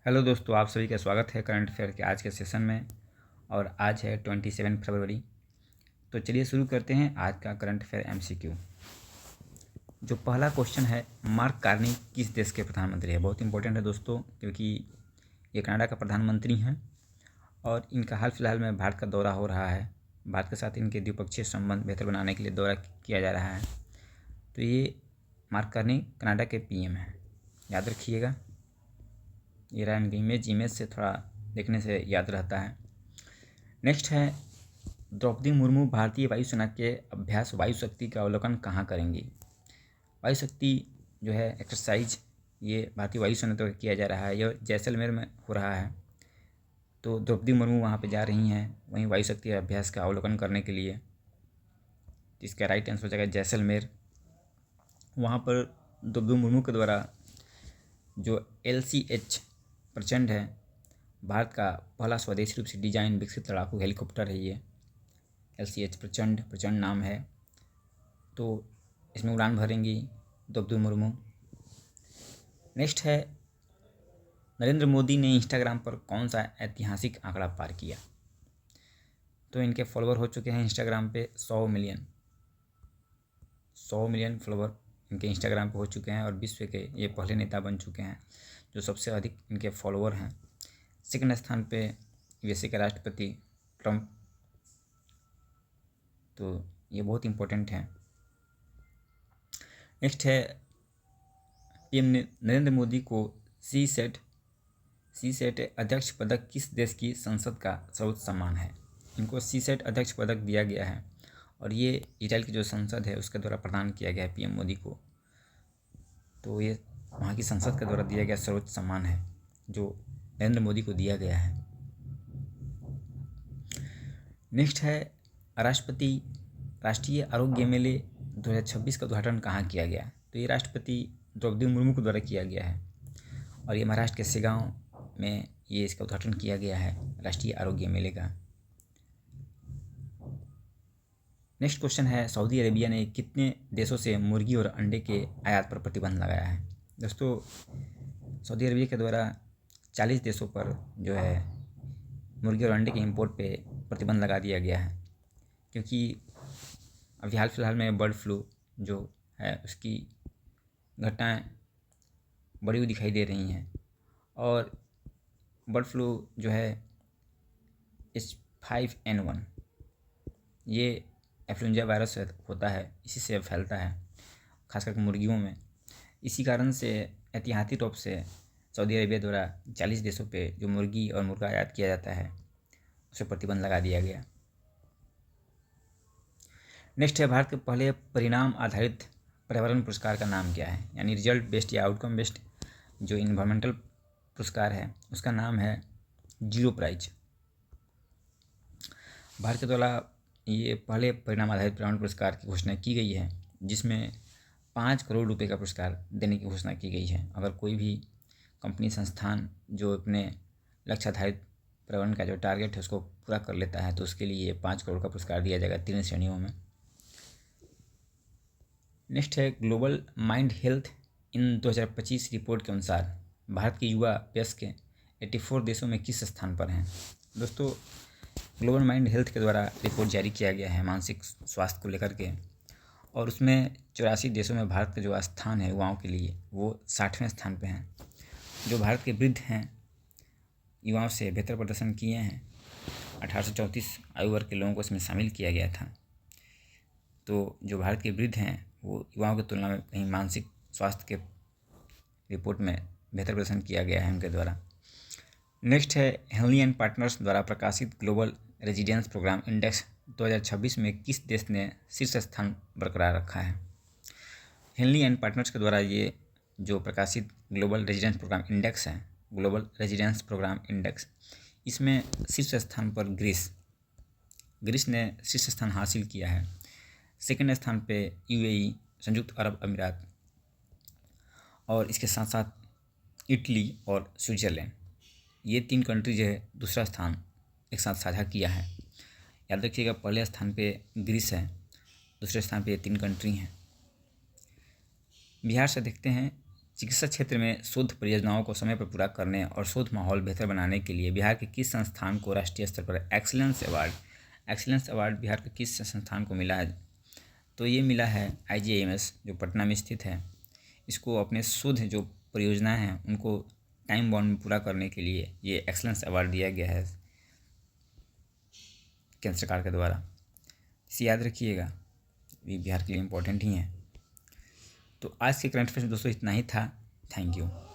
Hello दोस्तों, आप सभी का स्वागत है करंट अफेयर के आज के सेशन में। और आज है 27 फरवरी। तो चलिए शुरू करते हैं आज का करंट अफेयर एमसीक्यू। जो पहला क्वेश्चन है, मार्क कार्नी किस देश के प्रधानमंत्री है। बहुत इंपॉर्टेंट है दोस्तों, क्योंकि ये कनाडा का प्रधानमंत्री हैं और इनका हाल फिलहाल में भारत का दौरा हो रहा है। भारत के साथ इनके द्विपक्षीय संबंध बेहतर बनाने के लिए दौरा किया जा रहा है। तो ये मार्क कार्नी कनाडा के पीएम हैं, याद रखिएगा। ये रहा इनकी इमेज से थोड़ा देखने से याद रहता है। नेक्स्ट है, द्रौपदी मुर्मू भारतीय वायुसेना के अभ्यास वायु शक्ति का अवलोकन कहाँ करेंगी। वायु शक्ति जो है एक्सरसाइज, ये भारतीय वायुसेना द्वारा किया जा रहा है। यह जैसलमेर में हो रहा है। तो द्रौपदी मुर्मू वहाँ पे जा रही हैं वहीं वायु शक्ति अभ्यास का अवलोकन करने के लिए। इसका राइट आंसर हो जाएगा जैसलमेर। वहाँ पर द्रौपदी मुर्मू के द्वारा जो LCH प्रचंड है, भारत का पहला स्वदेशी रूप से डिजाइन विकसित लड़ाकू हेलीकॉप्टर है। ये LCH प्रचंड नाम है। तो इसमें उड़ान भरेंगी द्रौपदी मुर्मू। नेक्स्ट है, नरेंद्र मोदी ने इंस्टाग्राम पर कौन सा ऐतिहासिक आंकड़ा पार किया। तो इनके फॉलोअर हो चुके हैं इंस्टाग्राम पे 100 मिलियन फॉलोअर इनके इंस्टाग्राम पे हो चुके हैं और विश्व के ये पहले नेता बन चुके हैं जो सबसे अधिक इनके फॉलोअर हैं। सेकंड स्थान पे USA के राष्ट्रपति ट्रंप। तो ये बहुत इम्पोर्टेंट है। नेक्स्ट है, पीएम नरेंद्र मोदी को सीसेट अध्यक्ष पदक किस देश की संसद का सर्वोच्च सम्मान है। इनको सीसेट अध्यक्ष पदक दिया गया है और ये इजराइल की जो संसद है उसके द्वारा प्रदान किया गया है पीएम मोदी को। तो ये वहाँ की संसद के द्वारा दिया गया सर्वोच्च सम्मान है जो नरेंद्र मोदी को दिया गया है। नेक्स्ट है, राष्ट्रीय आरोग्य मेले 2026 का उद्घाटन कहाँ किया गया। तो ये राष्ट्रपति द्रौपदी मुर्मू के द्वारा किया गया है और ये महाराष्ट्र के सेगांव में ये इसका उद्घाटन किया गया है राष्ट्रीय आरोग्य मेले का। नेक्स्ट क्वेश्चन है, सऊदी अरेबिया ने कितने देशों से मुर्गी और अंडे के आयात पर प्रतिबंध लगाया है। दोस्तों, सऊदी अरेबिया के द्वारा 40 देशों पर जो है मुर्गी और अंडे के इंपोर्ट पे प्रतिबंध लगा दिया गया है, क्योंकि अभी हाल फिलहाल में बर्ड फ्लू जो है उसकी घटनाएं बढ़ी हुई दिखाई दे रही हैं और बर्ड फ्लू जो है H5N1 ये एफ्लुएंजा वायरस होता है, इसी से फैलता है खास करके मुर्गियों में। इसी कारण से ऐतिहासिक रूप से सऊदी अरेबिया द्वारा 40 देशों पे जो मुर्गी और मुर्गा आयात किया जाता है उसे प्रतिबंध लगा दिया गया। नेक्स्ट है, भारत के पहले परिणाम आधारित पर्यावरण पुरस्कार का नाम क्या है। यानी रिजल्ट बेस्ड या आउटकम बेस्ड जो इन्वायरमेंटल पुरस्कार है उसका नाम है जीरो प्राइज। भारत के द्वारा ये पहले परिणाम आधारित पर्यावरण पुरस्कार की घोषणा की गई है, जिसमें 5 करोड़ रुपए का पुरस्कार देने की घोषणा की गई है। अगर कोई भी कंपनी संस्थान जो अपने लक्ष्य आधारित पर्यावरण का जो टारगेट है उसको पूरा कर लेता है तो उसके लिए 5 करोड़ का पुरस्कार दिया जाएगा 3 श्रेणियों में। नेक्स्ट है, ग्लोबल माइंड हेल्थ इन 2025 रिपोर्ट के अनुसार भारत के युवा वयस्क 84 देशों में किस स्थान पर हैं। दोस्तों, ग्लोबल माइंड हेल्थ के द्वारा रिपोर्ट जारी किया गया है मानसिक स्वास्थ्य को लेकर के, और उसमें 84 देशों में भारत का जो स्थान है युवाओं के लिए वो 60वें स्थान पे हैं। जो भारत के वृद्ध हैं, युवाओं से बेहतर प्रदर्शन किए हैं, 18 से 34 आयु वर्ग के लोगों को इसमें शामिल किया गया था। तो जो भारत के वृद्ध हैं वो युवाओं की तुलना में कहीं मानसिक स्वास्थ्य के रिपोर्ट में बेहतर प्रदर्शन किया गया है उनके द्वारा। नेक्स्ट है, हेनली एंड पार्टनर्स द्वारा प्रकाशित ग्लोबल रेजिडेंस प्रोग्राम इंडेक्स 2026 में किस देश ने शीर्ष स्थान बरकरार रखा है। हेनली एंड पार्टनर्स के द्वारा ये जो प्रकाशित ग्लोबल रेजिडेंस प्रोग्राम इंडेक्स है, ग्लोबल रेजिडेंस प्रोग्राम इंडेक्स, इसमें शीर्ष स्थान पर ग्रीस ने शीर्ष स्थान हासिल किया है। सेकंड स्थान पे UAE संयुक्त अरब अमीरात और इसके साथ साथ इटली और स्विट्ज़रलैंड, ये 3 कंट्री जो है दूसरा स्थान एक साथ साझा किया है। याद रखिएगा, पहले स्थान पे ग्रीस है, दूसरे स्थान पे ये 3 कंट्री हैं। बिहार से देखते हैं, चिकित्सा क्षेत्र में शोध परियोजनाओं को समय पर पूरा करने और शोध माहौल बेहतर बनाने के लिए बिहार के किस संस्थान को राष्ट्रीय स्तर पर एक्सीलेंस अवार्ड बिहार के किस संस्थान को मिला है? तो ये मिला है IGIMS जो पटना में स्थित है। इसको अपने शोध जो परियोजनाएं हैं उनको टाइम बाउंड में पूरा करने के लिए ये एक्सीलेंस अवार्ड दिया गया है केंद्र सरकार के द्वारा। इसे याद रखिएगा, ये बिहार के लिए इम्पोर्टेंट ही है। तो आज के करंट अफेयर्स में दोस्तों इतना ही था। Thank you.